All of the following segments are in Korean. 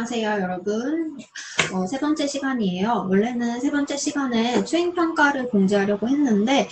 안녕하세요, 여러분. 세 번째 시간이에요. 원래는 세 번째 시간에 수행평가를 공지하려고 했는데,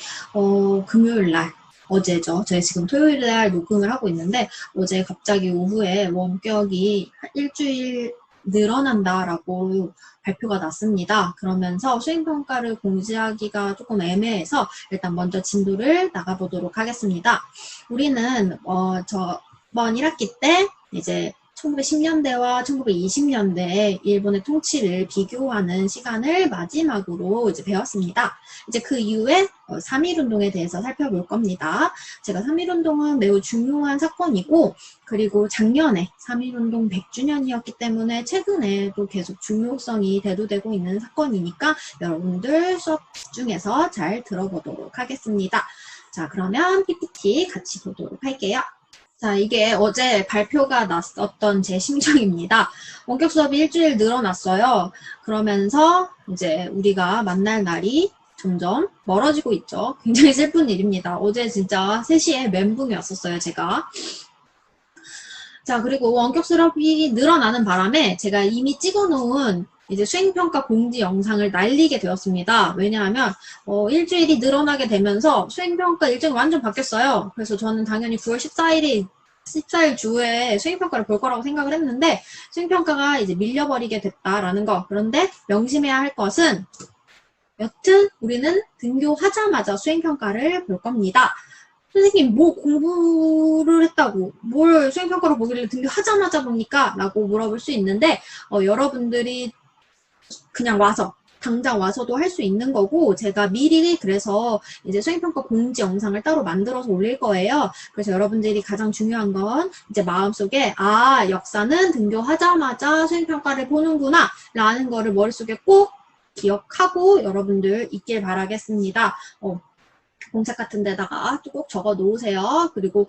금요일 날, 어제죠. 저희 지금 토요일 날 녹음을 하고 있는데, 어제 갑자기 오후에 원격이 일주일 늘어난다라고 발표가 났습니다. 그러면서 수행평가를 공지하기가 조금 애매해서 일단 먼저 진도를 나가보도록 하겠습니다. 우리는, 저번 1학기 때 이제 1910년대와 1920년대의 일본의 통치를 비교하는 시간을 마지막으로 이제 배웠습니다. 이제 그 이후에 3.1운동에 대해서 살펴볼 겁니다. 제가 3.1운동은 매우 중요한 사건이고, 그리고 작년에 3.1운동 100주년이었기 때문에 최근에도 계속 중요성이 대두되고 있는 사건이니까 여러분들 수업 중에서 잘 들어보도록 하겠습니다. 자, 그러면 PPT 같이 보도록 할게요. 자, 이게 어제 발표가 났었던 제 심정입니다. 원격 수업이 일주일 늘어났어요. 그러면서 이제 우리가 만날 날이 점점 멀어지고 있죠. 굉장히 슬픈 일입니다. 어제 진짜 3시에 멘붕이 왔었어요, 제가. 자, 그리고 원격 수업이 늘어나는 바람에 제가 이미 찍어놓은 이제 수행평가 공지 영상을 날리게 되었습니다. 왜냐하면 일주일이 늘어나게 되면서 수행평가 일정이 완전 바뀌었어요. 그래서 저는 당연히 9월 14일 주에 수행평가를 볼 거라고 생각을 했는데 수행평가가 이제 밀려버리게 됐다라는 거. 그런데 명심해야 할 것은 여튼 우리는 등교하자마자 수행평가를 볼 겁니다. 선생님 뭐 공부를 했다고 뭘 수행평가로 보길래 등교하자마자 봅니까? 라고 물어볼 수 있는데 여러분들이 그냥 와서 당장 와서도 할 수 있는 거고 제가 미리 그래서 이제 수행평가 공지 영상을 따로 만들어서 올릴 거예요. 그래서 여러분들이 가장 중요한 건 이제 마음속에 역사는 등교하자마자 수행평가를 보는구나 라는 거를 머릿속에 꼭 기억하고 여러분들 있길 바라겠습니다. 공책 같은 데다가 꼭 적어 놓으세요. 그리고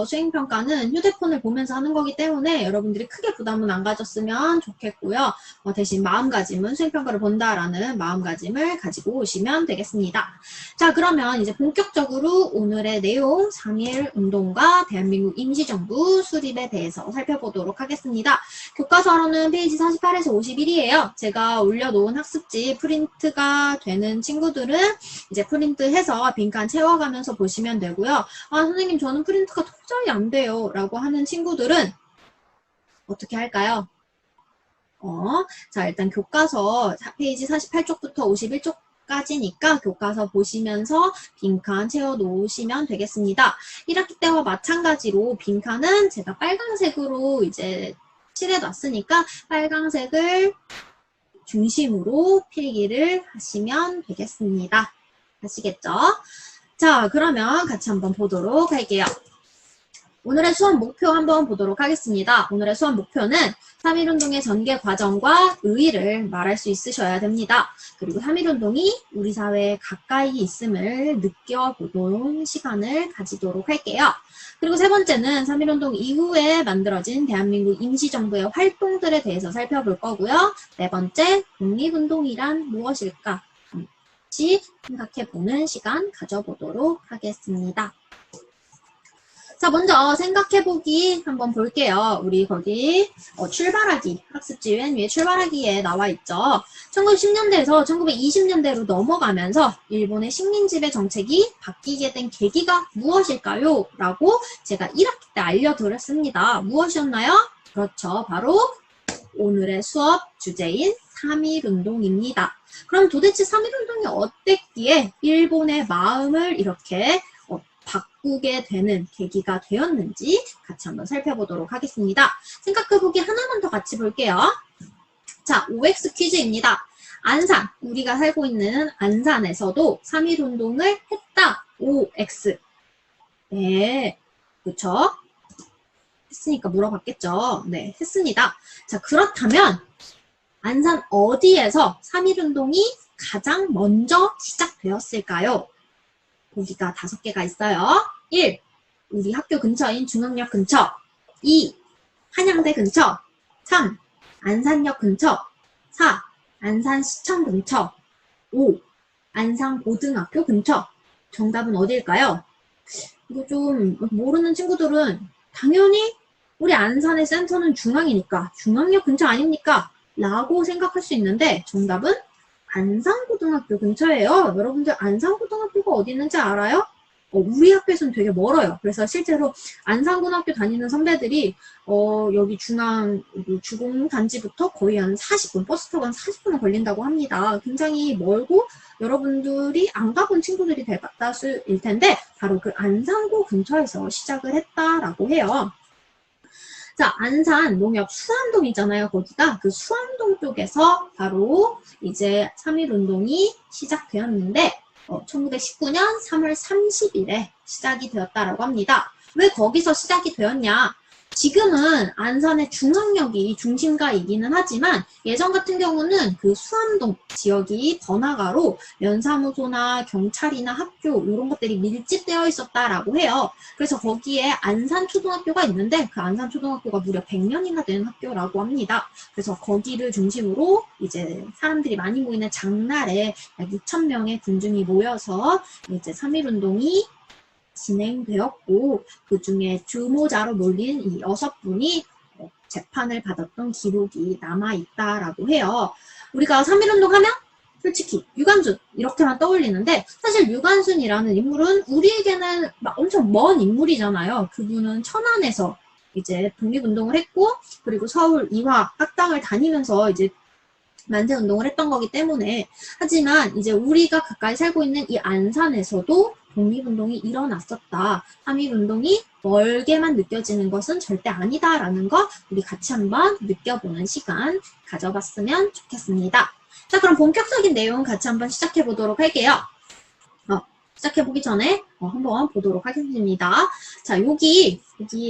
수행평가는 휴대폰을 보면서 하는 거기 때문에 여러분들이 크게 부담은 안 가졌으면 좋겠고요. 대신 마음가짐은 수행평가를 본다라는 마음가짐을 가지고 오시면 되겠습니다. 자, 그러면 이제 본격적으로 오늘의 내용 3.1 운동과 대한민국 임시정부 수립에 대해서 살펴보도록 하겠습니다. 교과서로는 페이지 48에서 51이에요. 제가 올려놓은 학습지 프린트가 되는 친구들은 이제 프린트해서 빈칸 채워가면서 보시면 되고요. 선생님 저는 프린트가 도저히 안 돼요 라고 하는 친구들은 어떻게 할까요? 자, 일단 교과서 페이지 48쪽부터 51쪽까지니까 교과서 보시면서 빈칸 채워 놓으시면 되겠습니다. 1학기 때와 마찬가지로 빈칸은 제가 빨간색으로 이제 칠해 놨으니까 빨간색을 중심으로 필기를 하시면 되겠습니다. 아시겠죠? 자, 그러면 같이 한번 보도록 할게요. 오늘의 수업 목표 한번 보도록 하겠습니다. 오늘의 수업 목표는 3.1운동의 전개 과정과 의의를 말할 수 있으셔야 됩니다. 그리고 3.1운동이 우리 사회에 가까이 있음을 느껴보는 시간을 가지도록 할게요. 그리고 세 번째는 3.1운동 이후에 만들어진 대한민국 임시정부의 활동들에 대해서 살펴볼 거고요. 네 번째, 독립운동이란 무엇일까? 생각해보는 시간 가져보도록 하겠습니다. 자, 먼저 생각해보기 한번 볼게요. 우리 거기 출발하기, 학습지 맨 위에 출발하기에 나와 있죠. 1910년대에서 1920년대로 넘어가면서 일본의 식민지배 정책이 바뀌게 된 계기가 무엇일까요? 라고 제가 1학기 때 알려드렸습니다. 무엇이었나요? 그렇죠. 바로 오늘의 수업 주제인 3.1운동입니다. 그럼 도대체 3.1운동이 어땠기에 일본의 마음을 이렇게 바꾸게 되는 계기가 되었는지 같이 한번 살펴보도록 하겠습니다. 생각해보기 하나만 더 같이 볼게요. 자, OX 퀴즈입니다. 안산, 우리가 살고 있는 안산에서도 3.1운동을 했다. OX. 네, 그렇죠? 했으니까 물어봤겠죠. 네, 했습니다. 자, 그렇다면 안산 어디에서 3.1운동이 가장 먼저 시작되었을까요? 보기가 5개가 있어요. 1. 우리 학교 근처인 중앙역 근처. 2. 한양대 근처. 3. 안산역 근처. 4. 안산시청 근처. 5. 안산고등학교 근처. 정답은 어디일까요? 이거 좀 모르는 친구들은 당연히 우리 안산의 센터는 중앙이니까 중앙역 근처 아닙니까? 라고 생각할 수 있는데 정답은 안산고등학교 근처예요. 여러분들 안산고등학교가 어디 있는지 알아요? 우리 학교에서는 되게 멀어요. 그래서 실제로 안산고등학교 다니는 선배들이 여기 중앙 주공단지부터 거의 한 40분, 버스 타고 한 40분은 걸린다고 합니다. 굉장히 멀고 여러분들이 안 가본 친구들이 대다수일 텐데 바로 그 안산고 근처에서 시작을 했다라고 해요. 자, 안산 농협 수암동이잖아요. 거기가 그 수암동 쪽에서 바로 이제 3.1운동이 시작되었는데 1919년 3월 30일에 시작이 되었다라고 합니다. 왜 거기서 시작이 되었냐? 지금은 안산의 중앙역이 중심가이기는 하지만 예전 같은 경우는 그 수암동 지역이 번화가로 면사무소나 경찰이나 학교 이런 것들이 밀집되어 있었다라고 해요. 그래서 거기에 안산초등학교가 있는데 그 안산초등학교가 무려 100년이나 된 학교라고 합니다. 그래서 거기를 중심으로 이제 사람들이 많이 모이는 장날에 약 6,000명의 군중이 모여서 이제 3.1운동이 진행되었고 그 중에 주모자로 몰린 이 6분이 재판을 받았던 기록이 남아있다라고 해요. 우리가 3.1운동 하면 솔직히 유관순 이렇게만 떠올리는데 사실 유관순이라는 인물은 우리에게는 막 엄청 먼 인물이잖아요. 그분은 천안에서 이제 독립운동을 했고 그리고 서울 이화 학당을 다니면서 이제 만세운동을 했던 거기 때문에 하지만 이제 우리가 가까이 살고 있는 이 안산에서도 독립운동이 일어났었다. 3.1운동이 멀게만 느껴지는 것은 절대 아니다라는 거 우리 같이 한번 느껴보는 시간 가져봤으면 좋겠습니다. 자, 그럼 본격적인 내용 같이 한번 시작해 보도록 할게요. 시작해보기 전에 한번 보도록 하겠습니다. 자, 여기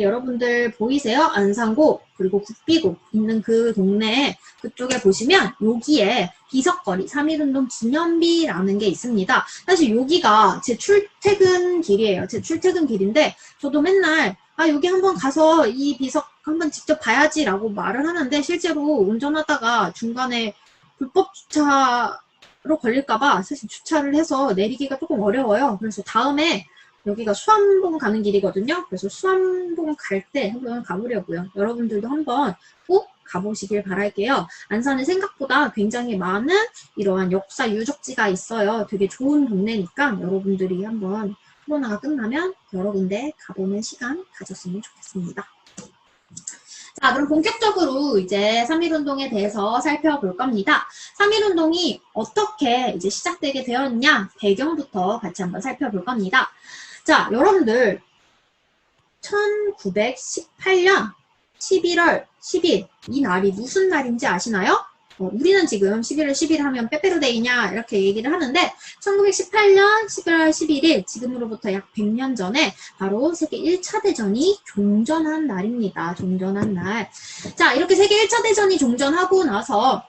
여러분들 보이세요? 안산고 그리고 국비고 있는 그 동네 그쪽에 보시면 여기에 비석거리 3.1운동 기념비라는 게 있습니다. 사실 여기가 제 출퇴근 길이에요. 제 출퇴근 길인데 저도 맨날 여기 한번 가서 이 비석 한번 직접 봐야지라고 말을 하는데 실제로 운전하다가 중간에 불법 주차로 걸릴까봐 사실 주차를 해서 내리기가 조금 어려워요. 그래서 다음에 여기가 수암동 가는 길이거든요. 그래서 수암동 갈 때 한번 가보려고요. 여러분들도 한번 꼭 가보시길 바랄게요. 안산은 생각보다 굉장히 많은 이러한 역사 유적지가 있어요. 되게 좋은 동네니까 여러분들이 한번 코로나가 끝나면 여러 군데 가보는 시간 가졌으면 좋겠습니다. 자, 그럼 본격적으로 이제 3.1운동에 대해서 살펴볼 겁니다. 3.1운동이 어떻게 이제 시작되게 되었냐, 배경부터 같이 한번 살펴볼 겁니다. 자, 여러분들 1918년 11월 10일 이 날이 무슨 날인지 아시나요? 우리는 지금 11월 10일 하면 빼빼로데이냐 이렇게 얘기를 하는데 1918년 11월 11일 지금으로부터 약 100년 전에 바로 세계 1차 대전이 종전한 날입니다. 종전한 날. 자, 이렇게 세계 1차 대전이 종전하고 나서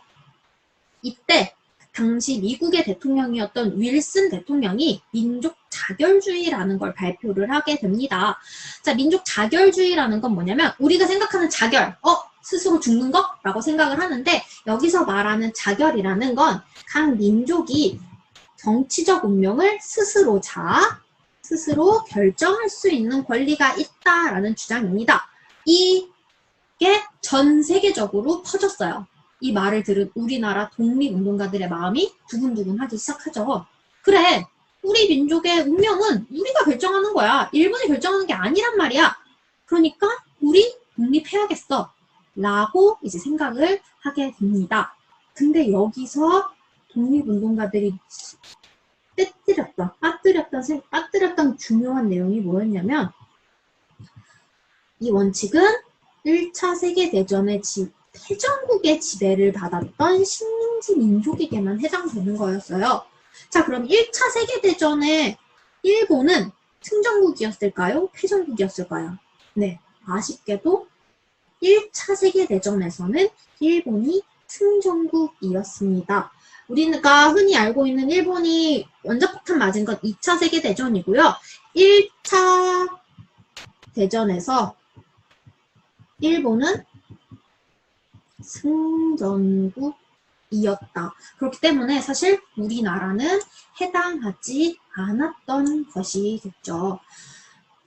이때 당시 미국의 대통령이었던 윌슨 대통령이 민족 자결주의라는 걸 발표를 하게 됩니다. 자, 민족 자결주의라는 건 뭐냐면 우리가 생각하는 자결, 스스로 죽는 거? 라고 생각을 하는데 여기서 말하는 자결이라는 건 각 민족이 정치적 운명을 스스로 결정할 수 있는 권리가 있다라는 주장입니다. 이게 전 세계적으로 퍼졌어요. 이 말을 들은 우리나라 독립운동가들의 마음이 두근두근하기 시작하죠. 그래, 우리 민족의 운명은 우리가 결정하는 거야. 일본이 결정하는 게 아니란 말이야. 그러니까 우리 독립해야겠어. 라고 이제 생각을 하게 됩니다. 근데 여기서 독립운동가들이 빠뜨렸던 중요한 내용이 뭐였냐면 이 원칙은 1차 세계대전의 패전국의 지배를 받았던 식민지 민족에게만 해당되는 거였어요. 자, 그럼 1차 세계대전에 일본은 승전국이었을까요? 패전국이었을까요? 네, 아쉽게도 1차 세계대전에서는 일본이 승전국이었습니다. 우리가 흔히 알고 있는 일본이 원자폭탄 맞은 건 2차 세계대전이고요. 1차 대전에서 일본은 승전국이었다. 그렇기 때문에 사실 우리나라는 해당하지 않았던 것이겠죠.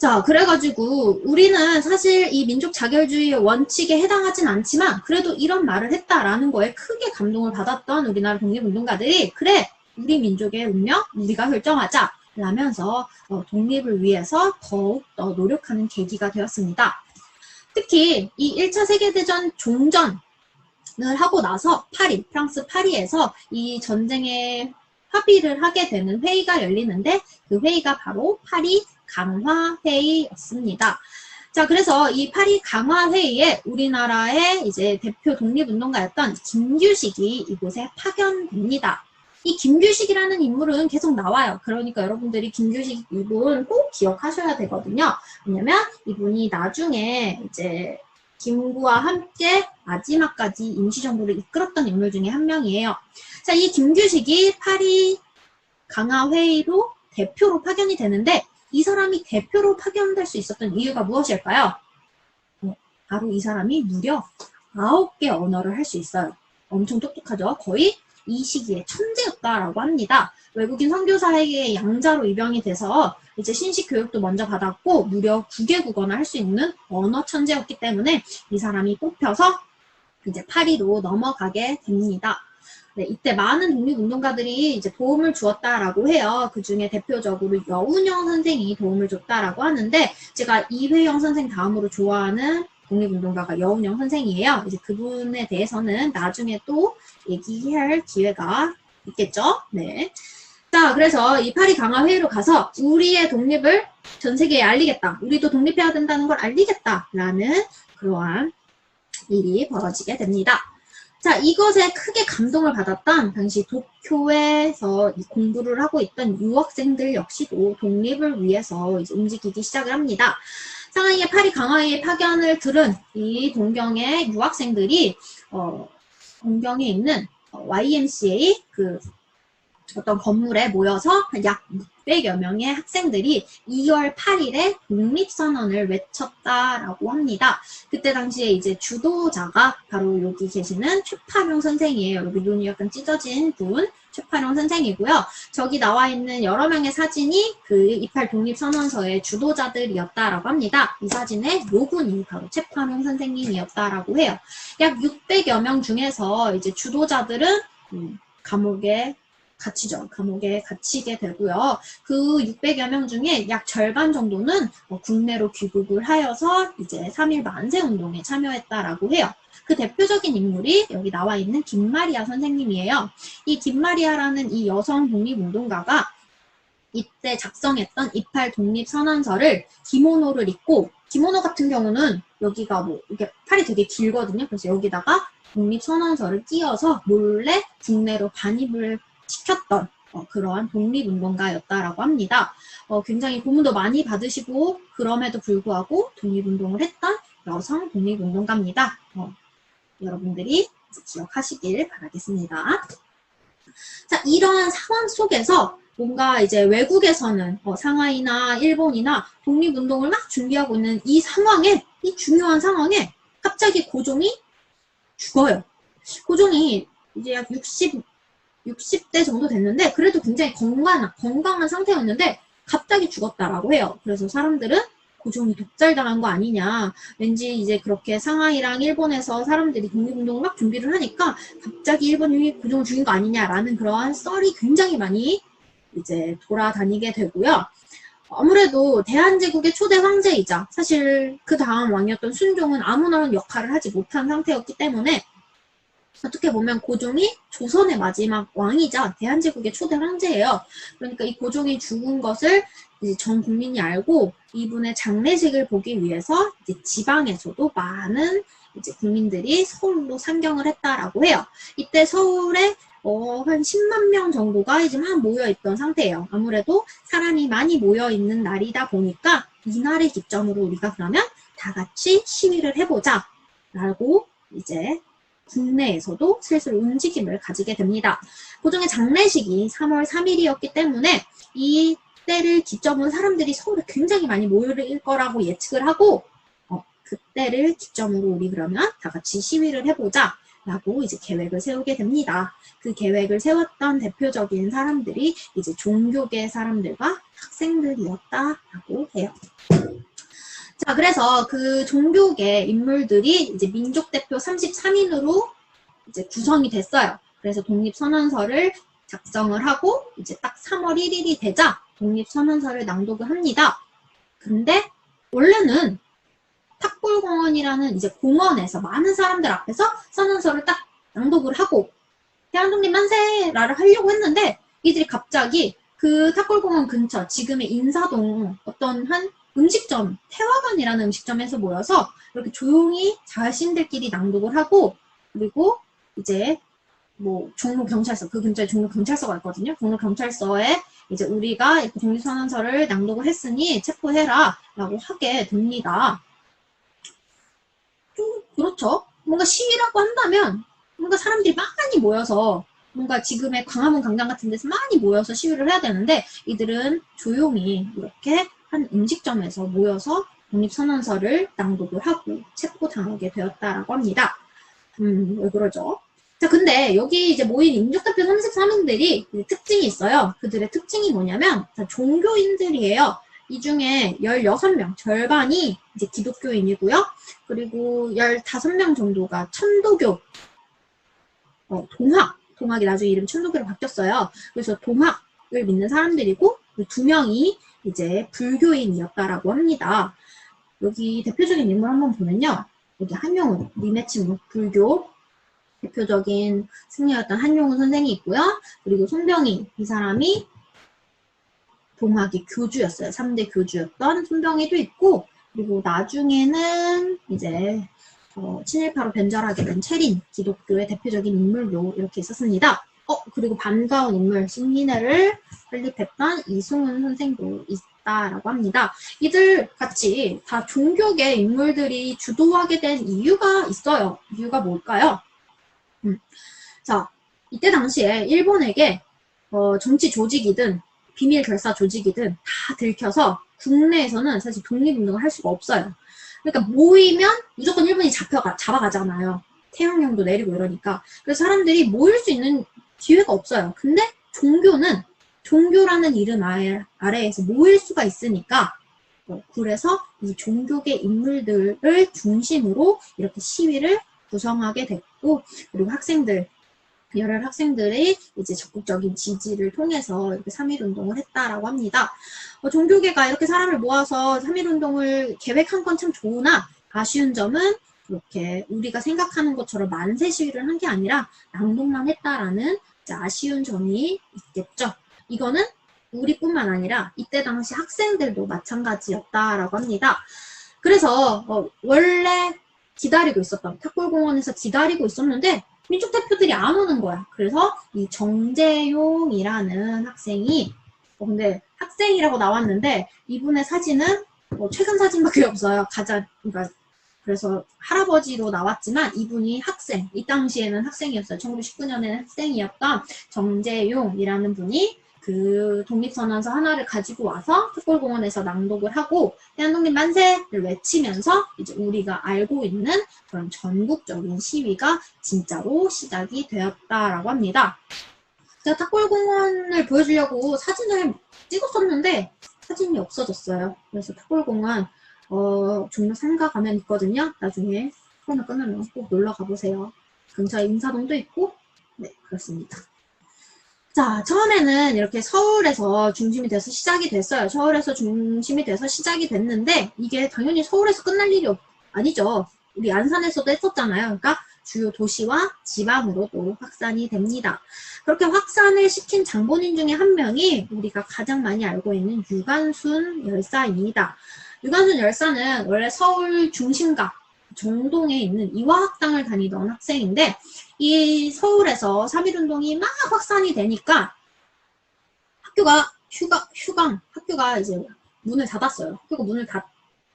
자, 그래가지고 우리는 사실 이 민족 자결주의의 원칙에 해당하진 않지만 그래도 이런 말을 했다라는 거에 크게 감동을 받았던 우리나라 독립운동가들이 그래, 우리 민족의 운명 우리가 결정하자 라면서 독립을 위해서 더욱 더 노력하는 계기가 되었습니다. 특히 이 1차 세계대전 종전을 하고 나서 프랑스 파리에서 이 전쟁에 합의를 하게 되는 회의가 열리는데 그 회의가 바로 파리 강화회의였습니다. 자, 그래서 이 파리 강화회의에 우리나라의 이제 대표 독립운동가였던 김규식이 이곳에 파견됩니다. 이 김규식이라는 인물은 계속 나와요. 그러니까 여러분들이 김규식 이분 꼭 기억하셔야 되거든요. 왜냐면 이분이 나중에 이제 김구와 함께 마지막까지 임시정부를 이끌었던 인물 중에 한 명이에요. 자, 이 김규식이 파리 강화회의로 대표로 파견이 되는데 이 사람이 대표로 파견될 수 있었던 이유가 무엇일까요? 바로 이 사람이 무려 9개 언어를 할 수 있어요. 엄청 똑똑하죠? 거의 이 시기에 천재였다라고 합니다. 외국인 선교사에게 양자로 입양이 돼서 이제 신식 교육도 먼저 받았고 무려 9개국 언어 할 수 있는 언어 천재였기 때문에 이 사람이 뽑혀서 이제 파리로 넘어가게 됩니다. 네, 이때 많은 독립운동가들이 이제 도움을 주었다라고 해요. 그 중에 대표적으로 여운형 선생이 도움을 줬다라고 하는데 제가 이회영 선생 다음으로 좋아하는 독립운동가가 여운형 선생이에요. 이제 그분에 대해서는 나중에 또 얘기할 기회가 있겠죠. 네. 자, 그래서 이 파리 강화회의로 가서 우리의 독립을 전 세계에 알리겠다. 우리도 독립해야 된다는 걸 알리겠다라는 그러한 일이 벌어지게 됩니다. 자, 이것에 크게 감동을 받았던 당시 도쿄에서 공부를 하고 있던 유학생들 역시도 독립을 위해서 이제 움직이기 시작을 합니다. 상하이의 파리 강화회의 파견을 들은 이 동경의 유학생들이 동경에 있는 YMCA 그 어떤 건물에 모여서 약 600여 명의 학생들이 2월 8일에 독립선언을 외쳤다라고 합니다. 그때 당시에 이제 주도자가 바로 여기 계시는 최파룡 선생이에요. 여기 눈이 약간 찢어진 분, 최파룡 선생이고요. 저기 나와 있는 여러 명의 사진이 그 28 독립선언서의 주도자들이었다라고 합니다. 이 사진의 요 분이 바로 최파룡 선생님이었다라고 해요. 약 600여 명 중에서 이제 주도자들은 감옥에 갇히게 되고요. 그 600여 명 중에 약 절반 정도는 국내로 귀국을 하여서 이제 3.1 만세운동에 참여했다라고 해요. 그 대표적인 인물이 여기 나와 있는 김마리아 선생님이에요. 이 김마리아라는 이 여성 독립운동가가 이때 작성했던 28 독립선언서를 기모노를 입고, 기모노 같은 경우는 여기가 뭐 이게 팔이 되게 길거든요. 그래서 여기다가 독립선언서를 띄어서 몰래 국내로 반입을 시켰던 그러한 독립운동가였다라고 합니다. 굉장히 고문도 많이 받으시고 그럼에도 불구하고 독립운동을 했던 여성 독립운동가입니다. 여러분들이 기억하시길 바라겠습니다. 자, 이러한 상황 속에서 뭔가 이제 외국에서는 상하이나 일본이나 독립운동을 막 준비하고 있는 이 상황에, 이 중요한 상황에 갑자기 고종이 죽어요. 고종이 이제 약 60대 정도 됐는데 그래도 굉장히 건강한 상태였는데 갑자기 죽었다라고 해요. 그래서 사람들은 고종이 독살당한 거 아니냐, 왠지 이제 그렇게 상하이랑 일본에서 사람들이 독립운동을 막 준비를 하니까 갑자기 일본이 고종을 죽인 거 아니냐라는 그러한 썰이 굉장히 많이 이제 돌아다니게 되고요. 아무래도 대한제국의 초대 황제이자 사실 그 다음 왕이었던 순종은 아무런 역할을 하지 못한 상태였기 때문에 어떻게 보면 고종이 조선의 마지막 왕이자 대한제국의 초대 황제예요. 그러니까 이 고종이 죽은 것을 이제 전 국민이 알고 이분의 장례식을 보기 위해서 이제 지방에서도 많은 이제 국민들이 서울로 상경을 했다라고 해요. 이때 서울에 한 10만 명 정도가 이제 막 모여있던 상태예요. 아무래도 사람이 많이 모여있는 날이다 보니까 이날을 기점으로 우리가 그러면 다 같이 시위를 해보자 라고 이제 국내에서도 슬슬 움직임을 가지게 됩니다. 고종의 장례식이 3월 3일이었기 때문에 이 때를 기점으로 사람들이 서울에 굉장히 많이 모일 거라고 예측을 하고 그때를 기점으로 우리 그러면 다 같이 시위를 해보자 라고 이제 계획을 세우게 됩니다. 그 계획을 세웠던 대표적인 사람들이 이제 종교계 사람들과 학생들이었다라고 해요. 자, 그래서 그 종교계 인물들이 이제 민족대표 33인으로 이제 구성이 됐어요. 그래서 독립선언서를 작성을 하고 이제 딱 3월 1일이 되자 독립선언서를 낭독을 합니다. 근데 원래는 탁골공원이라는 이제 공원에서 많은 사람들 앞에서 선언서를 딱 낭독을 하고 대한독립 만세라를 하려고 했는데 이들이 갑자기 그 탁골공원 근처 지금의 인사동 어떤 한 음식점, 태화관이라는 음식점에서 모여서 이렇게 조용히 자신들끼리 낭독을 하고 그리고 이제 뭐 종로경찰서, 그 근처에 종로경찰서가 있거든요. 종로경찰서에 이제 우리가 이렇게 독립선언서를 낭독을 했으니 체포해라 라고 하게 됩니다. 좀 그렇죠. 뭔가 시위라고 한다면 뭔가 사람들이 많이 모여서 뭔가 지금의 광화문 광장 같은 데서 많이 모여서 시위를 해야 되는데 이들은 조용히 이렇게 한 음식점에서 모여서 독립선언서를 낭독을 하고 체포당하게 되었다라고 합니다. 왜 그러죠? 자, 근데 여기 이제 모인 민족대표 33인들이 특징이 있어요. 그들의 특징이 뭐냐면 다 종교인들이에요. 이 중에 16명, 절반이 이제 기독교인이고요. 그리고 15명 정도가 천도교, 동학이 나중에 이름 천도교로 바뀌었어요. 그래서 동학을 믿는 사람들이고, 2명이 이제 불교인이었다라고 합니다. 여기 대표적인 인물 한번 보면요. 여기 한용운, 리메치무, 불교 대표적인 승려였던 한용운 선생이 있고요. 그리고 손병희, 이 사람이 동학의 교주였어요. 3대 교주였던 손병희도 있고, 그리고 나중에는 이제 친일파로 변절하게 된 채린, 기독교의 대표적인 인물도 이렇게 있었습니다. 그리고 반가운 인물, 신민회를 설립했던 이승훈 선생도 있다라고 합니다. 이들 같이 다 종교계 인물들이 주도하게 된 이유가 있어요. 이유가 뭘까요? 자, 이때 당시에 일본에게 정치 조직이든 비밀 결사 조직이든 다 들켜서 국내에서는 사실 독립운동을 할 수가 없어요. 그러니까 모이면 무조건 일본이 잡아가잖아요. 태양령도 내리고 이러니까. 그래서 사람들이 모일 수 있는 기회가 없어요. 근데 종교라는 이름 아래에서 모일 수가 있으니까 그래서 이 종교계 인물들을 중심으로 이렇게 시위를 구성하게 됐고 그리고 열혈 학생들의 이제 적극적인 지지를 통해서 이렇게 3.1운동을 했다라고 합니다. 종교계가 이렇게 사람을 모아서 3.1운동을 계획한 건 참 좋으나 아쉬운 점은 이렇게 우리가 생각하는 것처럼 만세 시위를 한 게 아니라 낭독만 했다라는 아쉬운 점이 있겠죠. 이거는 우리뿐만 아니라 이때 당시 학생들도 마찬가지였다라고 합니다. 그래서 원래 기다리고 있었던 탁골공원에서 기다리고 있었는데 민족 대표들이 안 오는 거야. 그래서 이 정재용이라는 학생이 근데 학생이라고 나왔는데 이분의 사진은 최근 사진밖에 없어요. 그러니까 그래서 할아버지로 나왔지만 이분이 이 당시에는 학생이었어요. 1919년에는 학생이었던 정재용이라는 분이 그 독립선언서 하나를 가지고 와서 탁골공원에서 낭독을 하고 대한독립 만세를 외치면서 이제 우리가 알고 있는 그런 전국적인 시위가 진짜로 시작이 되었다라고 합니다. 제가 탁골공원을 보여주려고 사진을 찍었었는데 사진이 없어졌어요. 그래서 탁골공원 종로 3가 가면 있거든요. 나중에 코로나 끝나면 꼭 놀러 가보세요. 근처에 인사동도 있고 네 그렇습니다. 자, 처음에는 이렇게 서울에서 중심이 돼서 시작이 됐어요. 서울에서 중심이 돼서 시작이 됐는데 이게 당연히 서울에서 끝날 일이 아니죠. 우리 안산에서도 했었잖아요. 그러니까 주요 도시와 지방으로도 확산이 됩니다. 그렇게 확산을 시킨 장본인 중에 한 명이 우리가 가장 많이 알고 있는 유관순 열사입니다. 유관순 열사는 원래 서울 중심가 정동에 있는 이화학당을 다니던 학생인데 이 서울에서 3.1운동이 막 확산이 되니까 학교가 학교가 이제 문을 닫았어요. 학교가 문을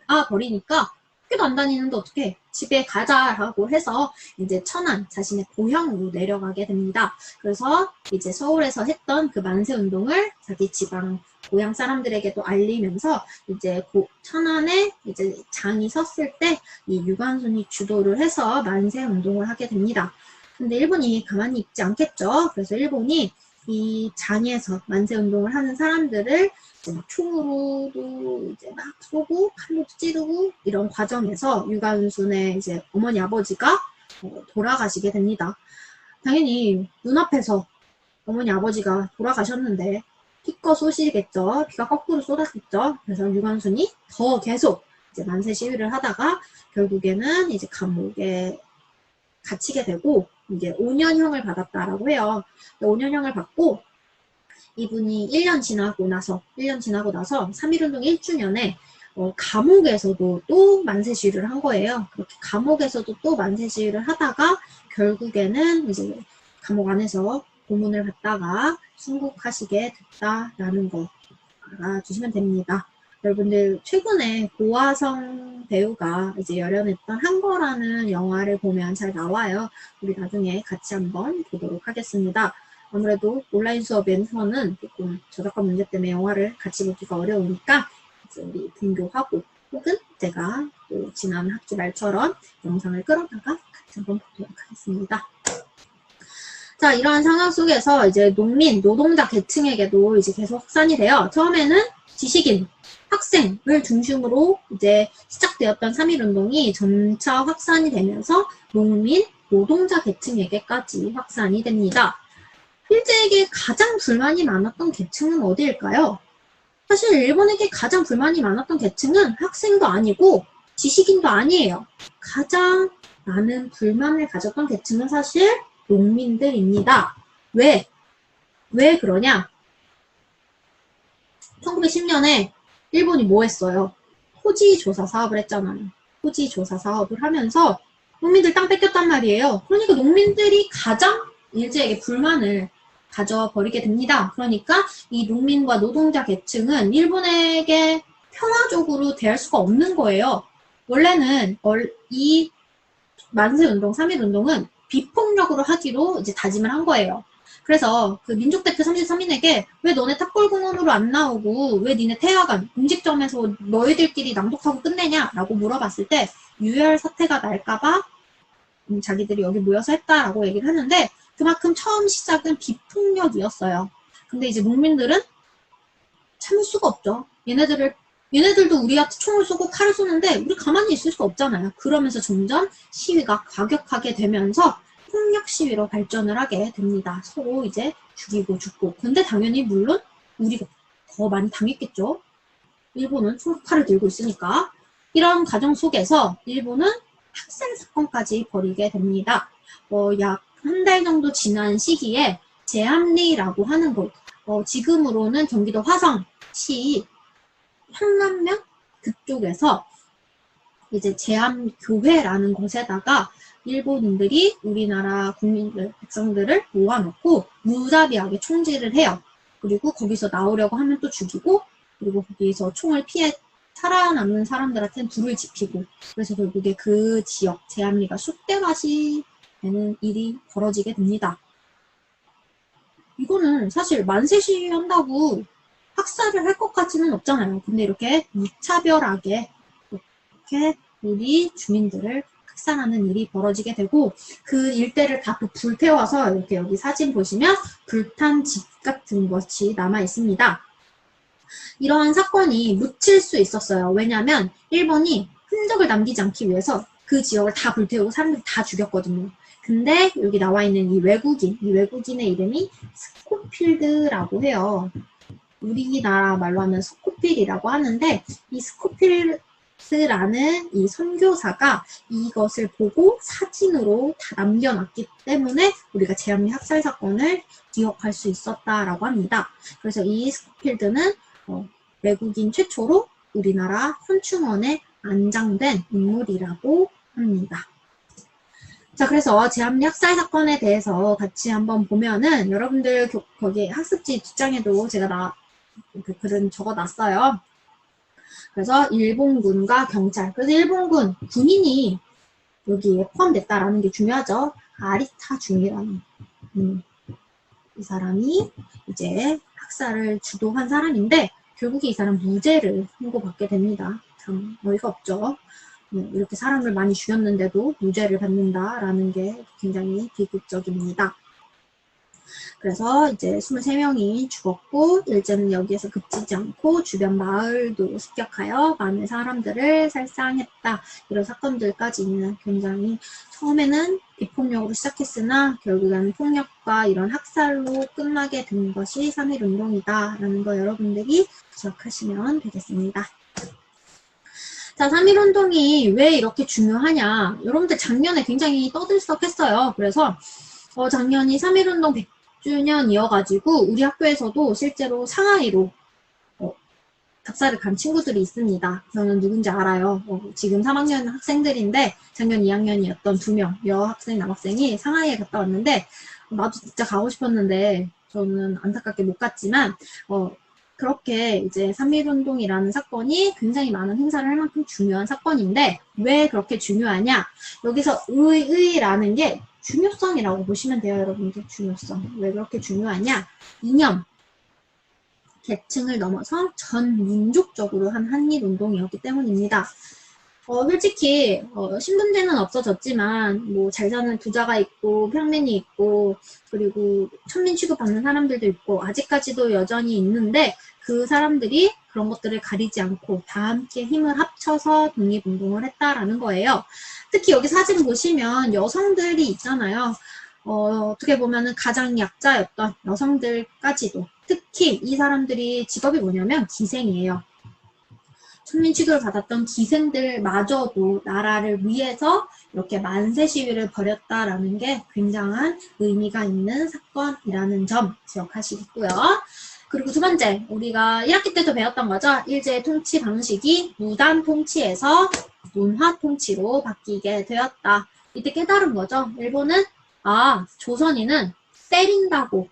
닫아버리니까 학교도 안 다니는데 어떻게 집에 가자라고 해서 이제 천안 자신의 고향으로 내려가게 됩니다. 그래서 이제 서울에서 했던 그 만세운동을 자기 지방 고향 사람들에게도 알리면서 이제 천안에 이제 장이 섰을 때 이 유관순이 주도를 해서 만세 운동을 하게 됩니다. 근데 일본이 가만히 있지 않겠죠. 그래서 일본이 이 장에서 만세운동을 하는 사람들을 이제 막 총으로도 이제 막 쏘고 칼로 찌르고 이런 과정에서 유관순의 이제 어머니 아버지가 돌아가시게 됩니다. 당연히 눈앞에서 어머니 아버지가 돌아가셨는데 피껏 쏘시겠죠. 피가 거꾸로 쏟았겠죠. 그래서 유관순이 더 계속 이제 만세 시위를 하다가 결국에는 이제 감옥에 갇히게 되고 이제 5년형을 받았다라고 해요. 5년형을 받고 이분이 1년 지나고 나서 3.1운동 1주년에 감옥에서도 또 만세 시위를 한 거예요. 그렇게 감옥에서도 또 만세 시위를 하다가 결국에는 이제 감옥 안에서 고문을 받다가 순국하시게 됐다라는 거 알아주시면 됩니다. 여러분들 최근에 고화성 배우가 이제 열연했던 한거라는 영화를 보면 잘 나와요. 우리 나중에 같이 한번 보도록 하겠습니다. 아무래도 온라인 수업에서는 조금 저작권 문제 때문에 영화를 같이 보기가 어려우니까 이제 우리 분교하고 혹은 제가 또 지난 학기 말처럼 영상을 끌어다가 같이 한번 보도록 하겠습니다. 자, 이러한 상황 속에서 이제 농민, 노동자 계층에게도 이제 계속 확산이 돼요. 처음에는 지식인, 학생을 중심으로 이제 시작되었던 3.1운동이 점차 확산이 되면서 농민, 노동자 계층에게까지 확산이 됩니다. 일제에게 가장 불만이 많았던 계층은 어디일까요? 사실 일본에게 가장 불만이 많았던 계층은 학생도 아니고 지식인도 아니에요. 가장 많은 불만을 가졌던 계층은 사실 농민들입니다. 왜 그러냐? 1910년에 일본이 뭐 했어요? 토지 조사 사업을 했잖아요. 토지 조사 사업을 하면서 농민들 땅 뺏겼단 말이에요. 그러니까 농민들이 가장 일제에게 불만을 가져버리게 됩니다. 그러니까 이 농민과 노동자 계층은 일본에게 평화적으로 대할 수가 없는 거예요. 원래는 이 만세운동, 3.1운동은 비폭력으로 하기로 이제 다짐을 한 거예요. 그래서 그 민족대표 33인에게 왜 너네 탑골공원으로 안 나오고 왜 니네 태화관 음식점에서 너희들끼리 낭독하고 끝내냐 라고 물어봤을 때 유혈 사태가 날까봐 자기들이 여기 모여서 했다라고 얘기를 하는데 그만큼 처음 시작은 비폭력이었어요. 근데 이제 농민들은 참을 수가 없죠. 얘네들도 우리한테 총을 쏘고 칼을 쏘는데 우리 가만히 있을 수가 없잖아요. 그러면서 점점 시위가 과격하게 되면서 폭력 시위로 발전을 하게 됩니다. 서로 이제 죽이고 죽고. 근데 당연히 물론 우리가 더 많이 당했겠죠. 일본은 총칼을 들고 있으니까. 이런 과정 속에서 일본은 학살 사건까지 벌이게 됩니다. 약 한 달 정도 지난 시기에 제암리라고 하는 곳, 지금으로는 경기도 화성시 향남면 그쪽에서 이제 제암교회라는 곳에다가 일본인들이 우리나라 국민들, 백성들을 모아놓고 무자비하게 총질을 해요. 그리고 거기서 나오려고 하면 또 죽이고, 그리고 거기서 총을 피해 살아남는 사람들한테는 불을 지피고, 그래서 결국에 그 지역, 제암리가 쑥대밭이 되는 일이 벌어지게 됩니다. 이거는 사실 만세 시위 한다고 학살을 할 것 같지는 없잖아요. 근데 이렇게 무차별하게 이렇게 우리 주민들을 학살하는 일이 벌어지게 되고 그 일대를 다 또 불태워서 이렇게 여기 사진 보시면 불탄 집 같은 것이 남아 있습니다. 이러한 사건이 묻힐 수 있었어요. 왜냐하면 일본이 흔적을 남기지 않기 위해서 그 지역을 다 불태우고 사람들 다 죽였거든요. 근데 여기 나와 있는 이 외국인의 이름이 스코필드라고 해요. 우리나라 말로 하면 스코필이라고 하는데 이 스코필스라는 이 선교사가 이것을 보고 사진으로 다 남겨놨기 때문에 우리가 제암리 학살 사건을 기억할 수 있었다라고 합니다. 그래서 이 스코필드는 외국인 최초로 우리나라 현충원에 안장된 인물이라고 합니다. 자, 그래서 제암리 학살 사건에 대해서 같이 한번 보면은 여러분들 거기 학습지 뒷장에도 제가 그 글은 적어놨어요. 그래서 일본군과 경찰, 그래서 일본군 군인이 여기에 포함됐다라는 게 중요하죠. 아리타 중이라는 이 사람이 이제 학살을 주도한 사람인데 결국에 이 사람 무죄를 선고받게 됩니다. 참 어이가 없죠. 이렇게 사람을 많이 죽였는데도 무죄를 받는다라는 게 굉장히 비극적입니다. 그래서 이제 23명이 죽었고 일제는 여기에서 그치지 않고 주변 마을도 습격하여 많은 사람들을 살상했다. 이런 사건들까지 있는 굉장히 처음에는 비폭력으로 시작했으나 결국에는 폭력과 이런 학살로 끝나게 된 것이 3.1운동이다 라는 거 여러분들이 기억하시면 되겠습니다. 자, 3.1운동이 왜 이렇게 중요하냐. 여러분들 작년에 굉장히 떠들썩했어요. 그래서 작년이 3.1운동 100주년이어가지고 우리 학교에서도 실제로 상하이로 답사를 간 친구들이 있습니다. 저는 누군지 알아요. 지금 3학년 학생들인데 작년 2학년이었던 2명 여학생 남학생이 상하이에 갔다 왔는데 나도 진짜 가고 싶었는데 저는 안타깝게 못 갔지만 그렇게 이제 3.1운동이라는 사건이 굉장히 많은 행사를 할 만큼 중요한 사건인데 왜 그렇게 중요하냐? 여기서 의라는 게 중요성이라고 보시면 돼요, 여러분들. 중요성. 왜 그렇게 중요하냐? 이념, 계층을 넘어서 전 민족적으로 한 한일운동이었기 때문입니다. 솔직히 신분제는 없어졌지만 뭐 잘 사는 부자가 있고 평민이 있고 그리고 천민 취급받는 사람들도 있고 아직까지도 여전히 있는데 그 사람들이 그런 것들을 가리지 않고 다 함께 힘을 합쳐서 독립운동을 했다라는 거예요. 특히 여기 사진 보시면 여성들이 있잖아요. 어떻게 보면은 가장 약자였던 여성들까지도 특히 이 사람들이 직업이 뭐냐면 기생이에요. 천민 취급을 받았던 기생들마저도 나라를 위해서 이렇게 만세 시위를 벌였다라는 게 굉장한 의미가 있는 사건이라는 점 기억하시고요. 그리고 두 번째, 우리가 1학기 때도 배웠던 거죠. 일제의 통치 방식이 무단 통치에서 문화 통치로 바뀌게 되었다. 이때 깨달은 거죠. 일본은 조선인은 때린다고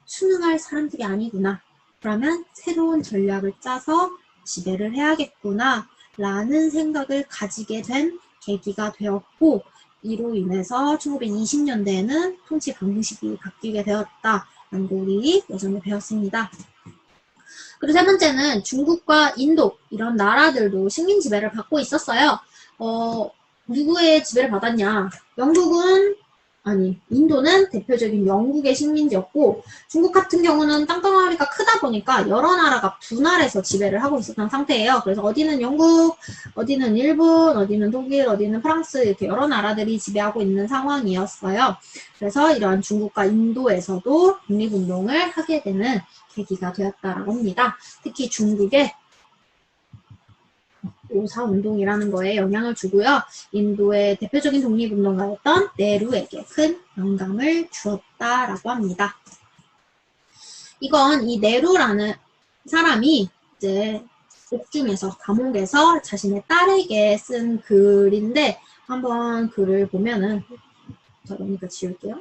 순응할 사람들이 아니구나. 그러면 새로운 전략을 짜서 지배를 해야겠구나 라는 생각을 가지게 된 계기가 되었고 이로 인해서 1920년대에는 통치 방식이 바뀌게 되었다라는 거 우리 예전에 배웠습니다. 그리고 세 번째는 중국과 인도 이런 나라들도 식민 지배를 받고 있었어요. 누구의 지배를 받았냐? 인도는 대표적인 영국의 식민지였고 중국 같은 경우는 땅덩어리가 크다 보니까 여러 나라가 분할해서 지배를 하고 있었던 상태예요. 그래서 어디는 영국, 어디는 일본, 어디는 독일, 어디는 프랑스 이렇게 여러 나라들이 지배하고 있는 상황이었어요. 그래서 이러한 중국과 인도에서도 독립운동을 하게 되는 계기가 되었다라고 합니다. 특히 중국의 5.4운동이라는 거에 영향을 주고요. 인도의 대표적인 독립운동가였던 네루에게 큰 영감을 주었다라고 합니다. 이 네루라는 사람이 이제 옥중에서 감옥에서 자신의 딸에게 쓴 글인데 한번 글을 보면은 그러니까 지울게요.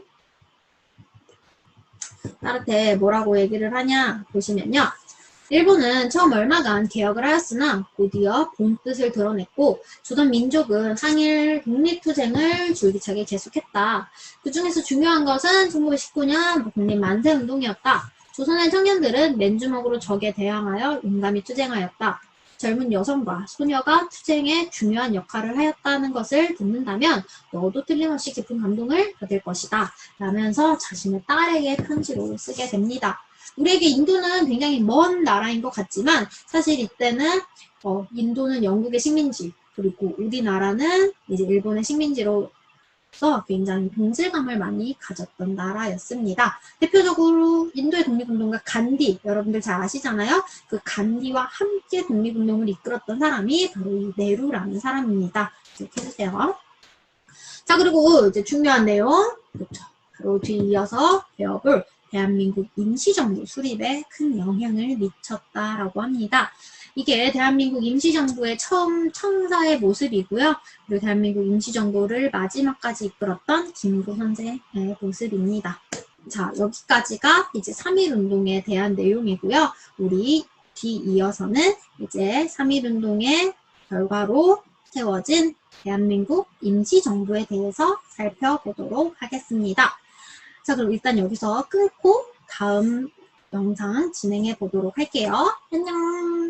딸한테 뭐라고 얘기를 하냐 보시면요. 일본은 처음 얼마간 개혁을 하였으나 곧이어 본 뜻을 드러냈고 조선 민족은 항일 독립투쟁을 줄기차게 계속했다. 그 중에서 중요한 것은 1919년 독립 만세운동이었다. 조선의 청년들은 맨주먹으로 적에 대항하여 용감히 투쟁하였다. 젊은 여성과 소녀가 투쟁에 중요한 역할을 하였다는 것을 듣는다면 너도 틀림없이 깊은 감동을 받을 것이다. 라면서 자신의 딸에게 편지로 쓰게 됩니다. 우리에게 인도는 굉장히 먼 나라인 것 같지만 사실 이때는 인도는 영국의 식민지 그리고 우리나라는 이제 일본의 식민지로서 굉장히 동질감을 많이 가졌던 나라였습니다. 대표적으로 인도의 독립운동가 간디 여러분들 잘 아시잖아요. 그 간디와 함께 독립운동을 이끌었던 사람이 바로 이 네루라는 사람입니다. 이렇게 해주세요. 자 그리고 이제 중요한 내용 그렇죠. 바로 뒤이어서 배워볼 대한민국 임시정부 수립에 큰 영향을 미쳤다라고 합니다. 이게 대한민국 임시정부의 처음 청사의 모습이고요. 그리고 대한민국 임시정부를 마지막까지 이끌었던 김구 선생의 모습입니다. 자, 여기까지가 이제 3.1운동에 대한 내용이고요. 우리 뒤이어서는 이제 3.1운동의 결과로 세워진 대한민국 임시정부에 대해서 살펴보도록 하겠습니다. 자, 그럼 일단 여기서 끊고 다음 영상 진행해 보도록 할게요. 안녕!